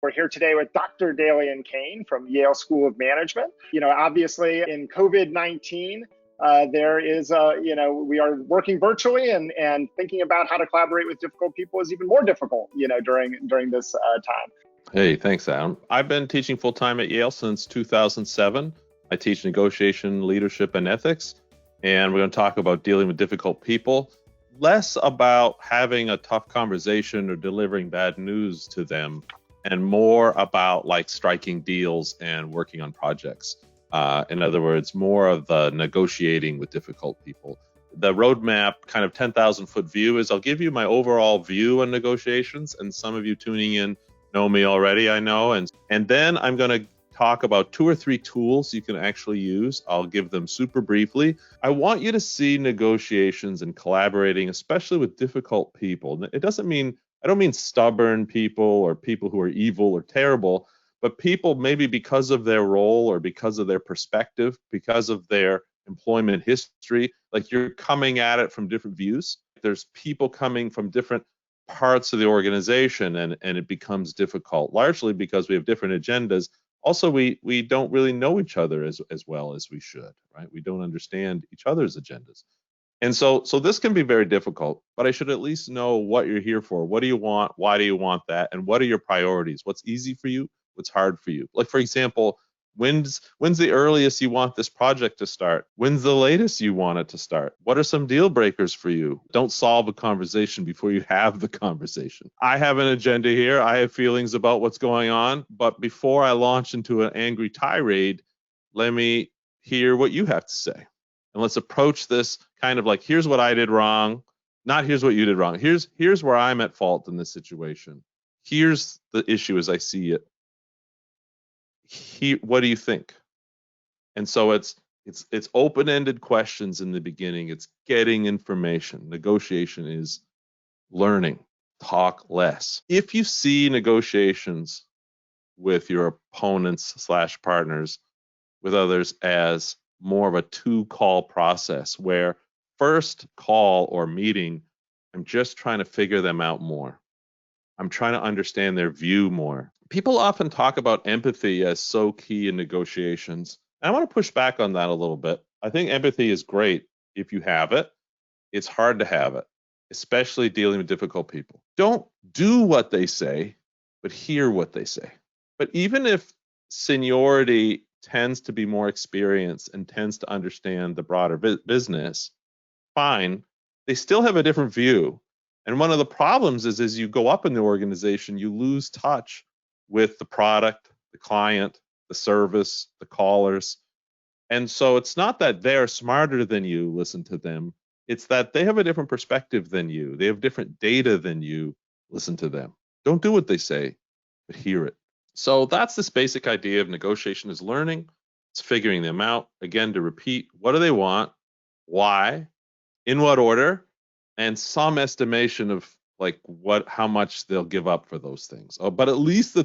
We're here today with Dr. Daylian M from Yale School of Management. Obviously in COVID-19, there is, we are working virtually and thinking about how to collaborate with difficult people is even more difficult, during this time. Hey, thanks, Adam. I've been teaching full-time at Yale since 2007. I teach negotiation, leadership, and ethics, and we're going to talk about dealing with difficult people, less about having a tough conversation or delivering bad news to them, and more about like striking deals and working on projects. In other words, more of the negotiating with difficult people. The roadmap kind of 10,000 foot view is I'll give you my overall view on negotiations, and some of you tuning in know me already, I know. And then I'm going to talk about 2 or 3 tools you can actually use. I'll give them super briefly. I want you to see negotiations and collaborating, especially with difficult people. I don't mean stubborn people or people who are evil or terrible, but people maybe because of their role or because of their perspective, because of their employment history, like you're coming at it from different views. There's people coming from different parts of the organization and it becomes difficult, largely because we have different agendas. Also, we don't really know each other as well as we should, right? We don't understand each other's agendas. And so this can be very difficult, but I should at least know what you're here for. What do you want? Why do you want that? And what are your priorities? What's easy for you? What's hard for you? Like, for example, when's the earliest you want this project to start? When's the latest you want it to start? What are some deal breakers for you? Don't solve a conversation before you have the conversation. I have an agenda here. I have feelings about what's going on, but before I launch into an angry tirade, let me hear what you have to say. And let's approach this kind of like, here's what I did wrong, not here's what you did wrong. Here's where I'm at fault in this situation. Here's the issue as I see it. What do you think? And so it's open-ended questions in the beginning. It's getting information. Negotiation is learning. Talk less. If you see negotiations with your opponents / partners, with others, as more of a 2-call process where first call or meeting, I'm just trying to figure them out more. I'm trying to understand their view more. People often talk about empathy as so key in negotiations. And I want to push back on that a little bit. I think empathy is great if you have it. It's hard to have it, especially dealing with difficult people. Don't do what they say, but hear what they say. But even if seniority tends to be more experienced and tends to understand the broader business, fine, they still have a different view. And one of the problems is as you go up in the organization, you lose touch with the product, the client, the service, the callers. And so it's not that they're smarter than you, listen to them. It's that they have a different perspective than you. They have different data than you, listen to them. Don't do what they say, but hear it. So that's this basic idea of negotiation is learning. It's figuring them out. Again, to repeat, what do they want? Why? In what order? And some estimation of like how much they'll give up for those things. Oh, but at least the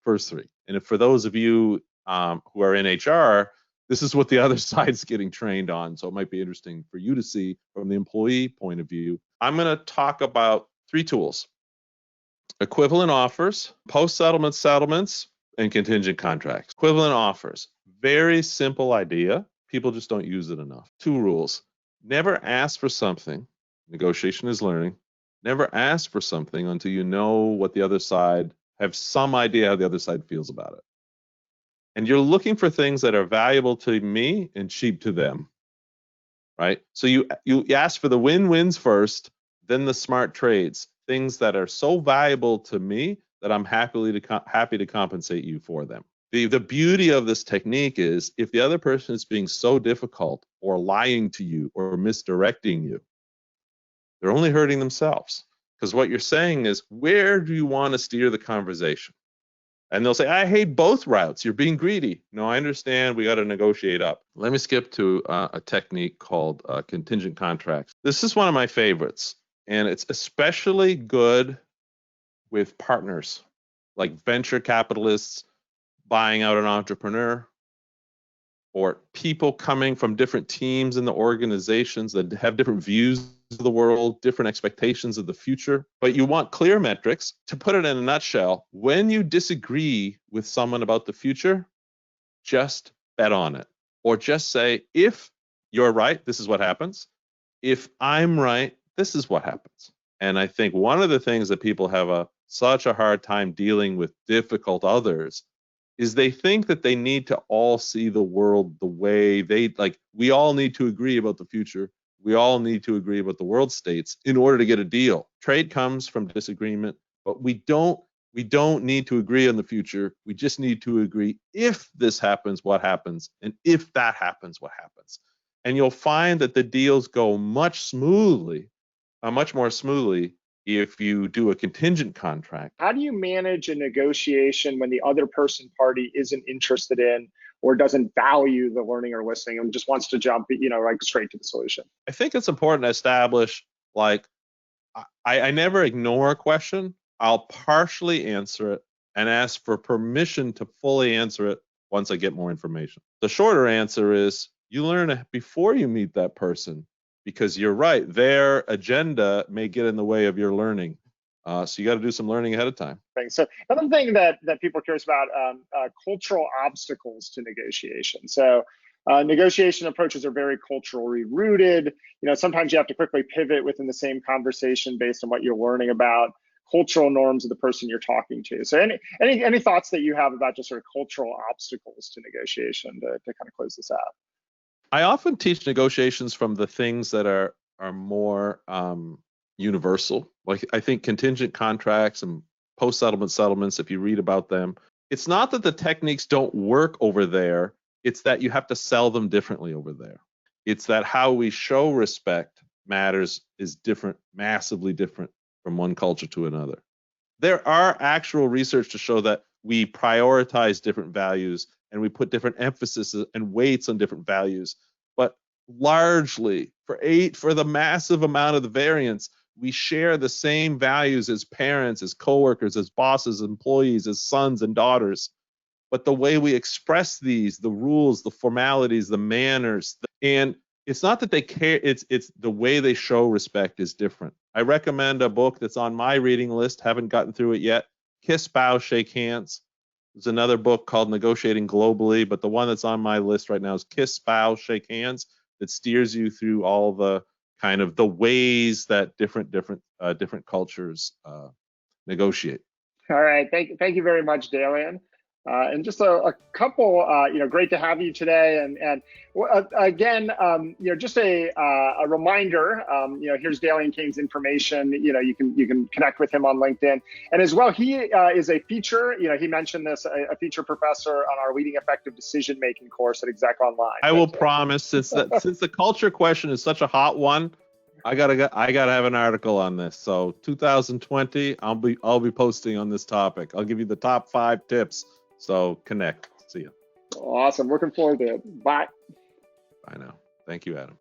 first three. And if for those of you who are in HR, this is what the other side's getting trained on. So it might be interesting for you to see from the employee point of view. I'm going to talk about 3 tools: equivalent offers, post-settlement settlements, and contingent contracts. Equivalent offers, very simple idea. People just don't use it enough. 2 rules. Never ask for something. Negotiation is learning. Never ask for something until you know what the other side, have some idea how the other side feels about it. And you're looking for things that are valuable to me and cheap to them, right? So you ask for the win-wins first, then the smart trades, things that are so valuable to me that I'm happy to compensate you for them. The beauty of this technique is if the other person is being so difficult or lying to you or misdirecting you, they're only hurting themselves, because what you're saying is, where do you want to steer the conversation? And they'll say, I hate both routes. You're being greedy. No, I understand. We got to negotiate up. Let me skip to a technique called contingent contracts. This is one of my favorites, and it's especially good with partners, like venture capitalists buying out an entrepreneur, or people coming from different teams in the organizations that have different views of the world, different expectations of the future. But you want clear metrics. To put it in a nutshell, when you disagree with someone about the future, just bet on it. Or just say, if you're right, this is what happens. If I'm right, this is what happens. And I think one of the things that people have such a hard time dealing with difficult others is they think that they need to all see the world the way they like. We all need to agree about the future. We all need to agree about the world states in order to get a deal. Trade comes from disagreement, but we don't need to agree on the future. We just need to agree, if this happens, what happens, and if that happens, what happens. And you'll find that the deals go much more smoothly if you do a contingent contract. How do you manage a negotiation when the other party isn't interested in or doesn't value the learning or listening and just wants to jump, like straight to the solution? I think it's important to establish, like, I never ignore a question. I'll partially answer it and ask for permission to fully answer it once I get more information. The shorter answer is you learn it before you meet that person, because you're right, their agenda may get in the way of your learning. So you got to do some learning ahead of time. So another thing that people are curious about, cultural obstacles to negotiation. So negotiation approaches are very culturally rooted. Sometimes you have to quickly pivot within the same conversation based on what you're learning about cultural norms of the person you're talking to. So any thoughts that you have about just sort of cultural obstacles to negotiation to kind of close this out? I often teach negotiations from the things that are more universal. Like, I think contingent contracts and post-settlement settlements, if you read about them, it's not that the techniques don't work over there, it's that you have to sell them differently over there. It's that how we show respect is different, massively different from one culture to another. There are actual research to show that we prioritize different values and we put different emphasis and weights on different values. But largely, for the massive amount of the variance, we share the same values as parents, as coworkers, as bosses, employees, as sons and daughters. But the way we express these, the rules, the formalities, the manners, and it's not that they care, it's the way they show respect is different. I recommend a book that's on my reading list, haven't gotten through it yet, Kiss, Bow, Shake Hands. There's another book called Negotiating Globally, but the one that's on my list right now is Kiss, Bow, Shake Hands, that steers you through all the kind of the ways that different cultures negotiate. All right, thank you very much, Daylian. And just a couple, great to have you today. And again, just a reminder, here's Daylian Kane's information. You can connect with him on LinkedIn. And as well, he is a feature, he mentioned this, a feature professor on our Leading Effective Decision-Making course at ExecOnline. I will promise, since the culture question is such a hot one, I gotta have an article on this. So 2020, I'll be posting on this topic. I'll give you the top 5 tips. So connect. See you. Awesome. Looking forward to it. Bye. Bye now. Thank you, Adam.